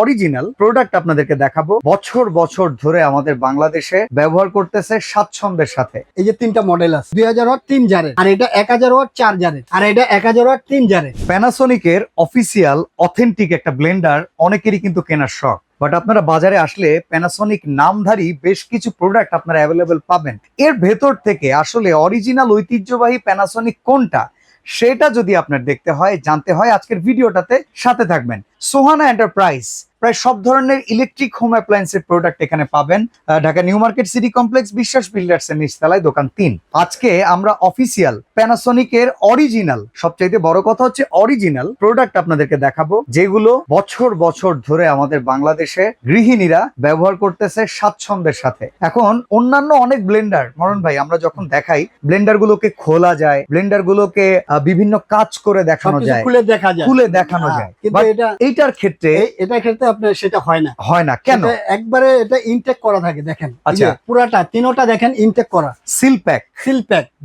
Original product আপনাদেরকে দেখাবো, বছর বছর ধরে আমাদের বাংলাদেশে ব্যবহার করতেছে স্বাচ্ছন্দ্যের সাথে। এই যে তিনটা মডেল আছে, 2000 ওয়াট 3 জারের, আর এটা 1000 ওয়াট 4 জারের, আর এটা 1000 ওয়াট 3 জারের। প্যানাসোনিকের অফিসিয়াল অথেন্টিক একটা ব্লেন্ডার অনেকেরই কিন্তু কেনার শখ, বাট আপনারা বাজারে আসলে প্যানাসোনিক নামধারী বেশ কিছু প্রোডাক্ট আপনারা অ্যাভেলেবেল পাবেন। এর ভেতর থেকে আসলে অরিজিনাল ঐতিহ্যবাহী প্যানাসোনিক কোনটা সেটা যদি আপনার দেখতে হয়, জানতে হয়, আজকের ভিডিওটাতে সাথে থাকবেন। সোহানা এন্টারপ্রাইজ প্রায় সব ধরনের ইলেকট্রিক হোম অ্যাপ্লায়েন্সের প্রোডাক্ট এখানে পাবেন। Dhaka new market city complex বিশ্বাস বিল্ডার্স এর নিচতলায় দোকান 3। আজকে আমরা অফিসিয়াল প্যানাসোনিকের অরিজিনাল, সবচাইতে বড় কথা হচ্ছে অরিজিনাল প্রোডাক্ট আপনাদেরকে দেখাবো, যেগুলো বছর বছর ধরে আমাদের বাংলাদেশে গৃহিণীরা ব্যবহার করতেছে স্বাচ্ছন্দ্যের সাথে। এখন অন্যান্য অনেক ব্লেন্ডার, মরণ ভাই, আমরা যখন দেখাই ব্লেন্ডার গুলোকে খোলা যায়, ব্লেন্ডার গুলোকে বিভিন্ন কাজ করে দেখানো যায়, খুলে দেখানো যায়, কিন্তু এইটার ক্ষেত্রে আপনার সেটা হয় না। কেন? একবারে এটা ইনটেক করা থাকে, দেখেন। আচ্ছা, পুরাটা তিনটা দেখেন ইনটেক করা, সিল প্যাক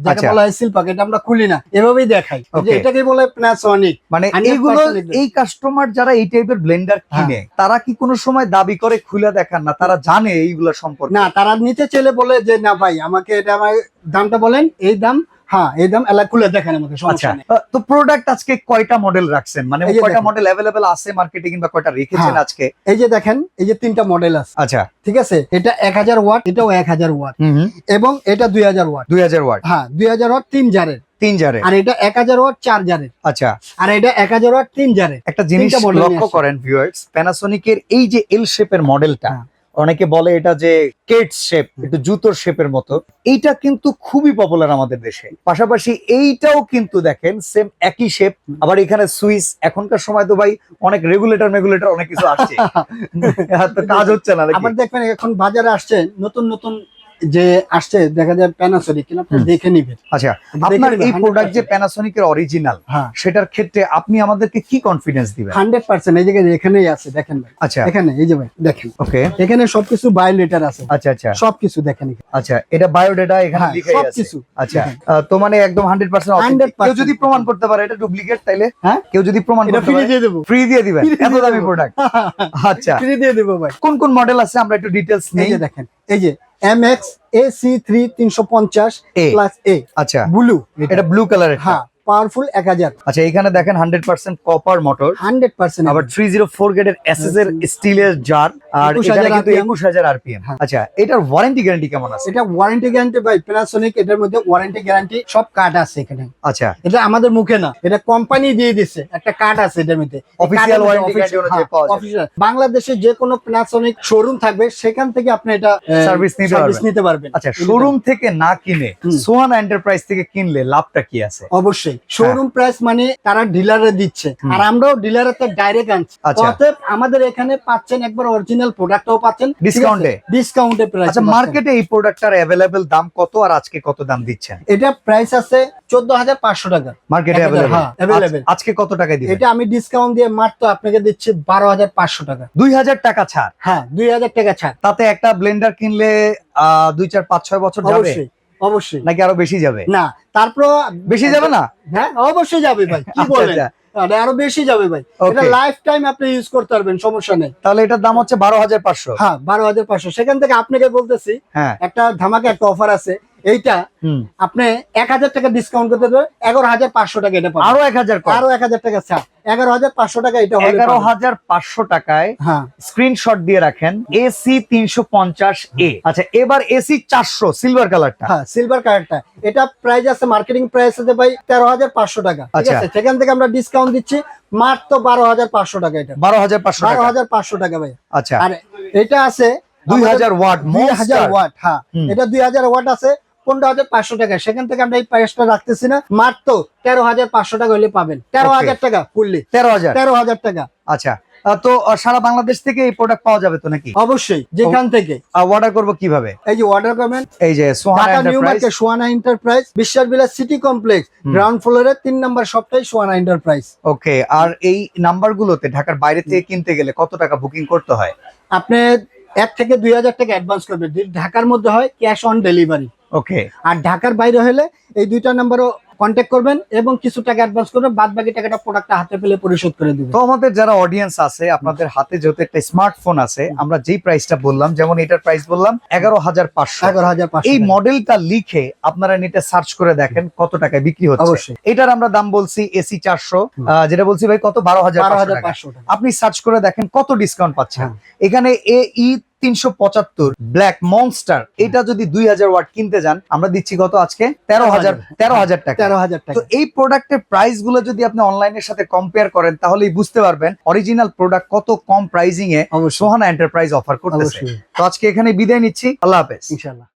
যাকে বলা হয়, সিল প্যাক। এটা আমরা খুলি না, এভাবেই দেখাই। এটাকে বলে প্যানাসোনিক। মানে এইগুলো, এই কাস্টমার যারা এই টাইপের ব্লেন্ডার কিনে, তারা কি কোনো সময় দাবি করে খুলে দেখান না? তারা জানে এইগুলো সম্পর্কে? না, তারা নিতে চাইলে বলে যে না ভাই, আমাকে এটা, আমার দামটা বলেন, এই দাম, হ্যাঁ এই দাম, এলা খুলে দেখেন আমাকে, সমস্যা নেই। তো প্রোডাক্ট আজকে কয়টা মডেল রাখছেন, মানে কয়টা মডেল अवेलेबल আছে মার্কেটে, কিংবা কয়টা রেখেছেন আজকে? এই যে দেখেন, এই যে তিনটা মডেল আছে। আচ্ছা, ঠিক আছে। এটা 1000 ওয়াট, এটাও 1000 ওয়াট, এবং এটা 2000 ওয়াট। 2000 ওয়াট, হ্যাঁ 2000 ওয়াট 3 জারের, আর এটা 1000 ওয়াট 4 জারের। আচ্ছা, আর এটা 1000 ওয়াট 3 জারের। একটা জিনিস লক্ষ্য করেন ভিউয়ার্স, প্যানাসোনিকের এই যে এল শেপের মডেলটা, অনেকে বলে এটা যে কেট শেপ, একটু জুতোর শেপের মতো, এইটা কিন্তু খুবই পপুলার আমাদের দেশে। পাশাপাশি এইটাও কিন্তু দেখেন সেম একই শেপ, আবার এখানে সুইচ। এখনকার সময় তো ভাই অনেক রেগুলেটর অনেক কিছু আসছে, তো কাজ হচ্ছে না। আবার দেখবেন এখন বাজারে আসছে নতুন নতুন যে আসছে, দেখা যায় প্যানাসোনিক, কিনা আপনি দেখে নিবেন। আচ্ছা, আপনার এই প্রোডাক্ট যে প্যানাসোনিকের অরিজিনাল, সেটার ক্ষেত্রে আপনি আমাদেরকে কি কনফিডেন্স দিবেন? 100%। এই জায়গায় এখানেই আছে, দেখেন ভাই। আচ্ছা, এখানে এই যে ভাই দেখেন, ওকে, এখানে সবকিছু বায়োডেটার আছে। আচ্ছা আচ্ছা, সবকিছু দেখেন। আচ্ছা, এটা বায়োডেটা এখানে লিখাই আছে সবকিছু। আচ্ছা, তো মানে একদম 100% অথেন্টিক। কেউ যদি প্রমাণ করতে পারে এটা ডুপ্লিকেট, তাইলে কেউ যদি প্রমাণ করতে পারে, ফ্রি দিয়ে দিবেন। এত দামি প্রোডাক্ট, আচ্ছা, ফ্রি দিয়ে দেব ভাই। কোন কোন মডেল আছে আমরা একটু ডিটেইলস নেই। এই যে দেখেন, এই যে MX AC3 350 প্লাস A, আচ্ছা, ব্লু, এটা ব্লু কালারের, হ্যাঁ, পাওয়ারফুল 1000। আচ্ছা, এখানে দেখেন 100% কপার মোটর, 100%, আবার 304 গ্রেডের এসএস এর স্টিলের জার, আর এটা কিন্তু 21000 আরপিএম। আচ্ছা, এটার ওয়ারেন্টি গ্যারান্টি কেমন আছে? এটা ওয়ারেন্টি গ্যারান্টি ভাই, প্যানাসোনিক এটার মধ্যে ওয়ারেন্টি গ্যারান্টি সব কার্ড আছে এখানে। আচ্ছা, এটা আমাদের মুখে না, এটা কোম্পানি দিয়ে দিচ্ছে, একটা কার্ড আছে এটার মধ্যে, অফিশিয়াল ওয়ারেন্টি গ্যারান্টি অনুযায়ী পাওয়া যাবে। বাংলাদেশে যে কোনো প্যানাসোনিক শোরুম থাকবে, সেখান থেকে আপনি এটা সার্ভিস নিতে পারবেন। আচ্ছা, শোরুম থেকে না কিনে সোহানা এন্টারপ্রাইজ থেকে কিনলে লাভটা কি আছে? অবশ্যই শোরুম প্রাইস, মানে তারা ডিলারে দিচ্ছে, আর আমরাও ডিলারের ডাইরেক্ট আনছি। অতএব আমাদের এখানে পাচ্ছেন একবার অরিজিনাল প্রোডাক্টও পাচ্ছেন ডিসকাউন্টে প্রাইস। আচ্ছা, মার্কেটে এই প্রোডাক্টটার अवेलेबल দাম কত, আর আজকে কত দাম দিচ্ছেন? এটা প্রাইস আছে 14500 টাকা মার্কেটে अवेलेबल। আজকে কত টাকায় দিবেন? এটা আমি ডিসকাউন্ট দিয়ে মাত্র আপনাকে দিচ্ছি 12500 টাকা। 2000 টাকা ছাড়? হ্যাঁ, 2000 টাকা ছাড়। তাতে একটা ব্লেন্ডার কিনলে 2 4 5 6 বছর যাবে? অবশ্যই। নাকি আরো বেশি যাবে? না, তারপর বেশি যাবে না? হ্যাঁ, অবশ্যই যাবে ভাই, কি বলেন, আরো বেশি যাবে ভাই। এটা লাইফ টাইম আপনি ইউজ করতে পারবেন, সমস্যা নেই। তাহলে এটার দাম হচ্ছে 12500। হ্যাঁ, 12500। সেখান থেকে আপনাকে বলতেছি, একটা ধামাকা একটা অফার আছে। এইটা আপনি 1000 টাকা ডিসকাউন্ট করতে দেবে, 11500 টাকা এটা পাবেন। আরো 1000 টাকা ছাড়, 11500 টাকা এটা হলো। 11500 টাকায় স্ক্রিনশট দিয়ে রাখেন AC 350A। আচ্ছা, এবার AC 400 সিলভার কালারটা। হ্যাঁ, সিলভার কালারটা, এটা প্রাইস আছে, মার্কেটিং প্রাইস আছে ভাই 13500 টাকা। ঠিক আছে, সেখান থেকে আমরা ডিসকাউন্ট দিচ্ছি মাত্র 12500 টাকা। এটা 12500 টাকা ভাই। আচ্ছা, আর এটা আছে 2000 ওয়াট, 2000 ওয়াট। হ্যাঁ, এটা 2000 ওয়াট আছে 15500 টাকা। সেখান থেকে আমরা এই প্রাইসটা রাখতেছি না, মাত্র 13500 টাকা হলে পাবেন। 13000 টাকা ফুললি, 13000 টাকা। আচ্ছা, তো সারা বাংলাদেশ থেকে এই প্রোডাক্ট পাওয়া যাবে তো নাকি? অবশ্যই, যেখান থেকে। অর্ডার করব কিভাবে? এই যে অর্ডার করবেন, এই যে সোহানা এন্টারপ্রাইজ বিশ্বাস বিলাস সিটি কমপ্লেক্স গ্রাউন্ড ফ্লোরে 3 নাম্বার শপটাই সোহানা এন্টারপ্রাইজ। ওকে, আর এই নাম্বারগুলোতে ঢাকার বাইরে থেকে কিনতে গেলে কত টাকা বুকিং করতে হয়? আপনি 1 থেকে 2000 টাকা অ্যাডভান্স করবেন। ঢাকার মধ্যে হয় ক্যাশ অন ডেলিভারি। ওকে, আর ঢাকার বাইরে হলে এই দুইটা নাম্বারও কন্ট্যাক্ট করবেন এবং কিছু টাকা অ্যাডভান্স করবেন, বাদ বাকি টাকাটা প্রোডাক্টটা হাতে পেলে পরিশোধ করে দিবেন। তো আমাদের যারা অডিয়েন্স আছে, আপনাদের হাতে যেহেতু একটা স্মার্টফোন আছে, আমরা যেই প্রাইসটা বললাম, যেমন এটার প্রাইস বললাম 11,500, 11,500 এই মডেলটা লিখে আপনারা নেটে সার্চ করে দেখেন কত টাকায় বিক্রি হচ্ছে। অবশ্যই। এটার আমরা দাম বলছি এসি 400, যেটা বলছি ভাই কত 12,500 টাকা। 12,500 টাকা। আপনি সার্চ করে দেখেন কত ডিসকাউন্ট পাচ্ছেন। হ্যাঁ। এখানে এই 375 ব্ল্যাক মনস্টার, এটা যদি 2000 ওয়াট কিনতে যান, আমরা দিচ্ছি কত আজকে 13,000 টাকা। 13,000 টাকা। তো এই প্রোডাক্টের প্রাইস গুলো যদি আপনি অনলাইনের সাথে কম্পেয়ার করেন, তাহলেই বুঝতে পারবেন অরিজিনাল প্রোডাক্ট কত কম প্রাইসিং এ অবশ্যই। সোহানা এন্টারপ্রাইজ অফার করতেছে। অবশ্যই। তো আজকে এখানে বিদায় নিচ্ছি, আল্লাহ হাফেজ। ইনশাআল্লাহ।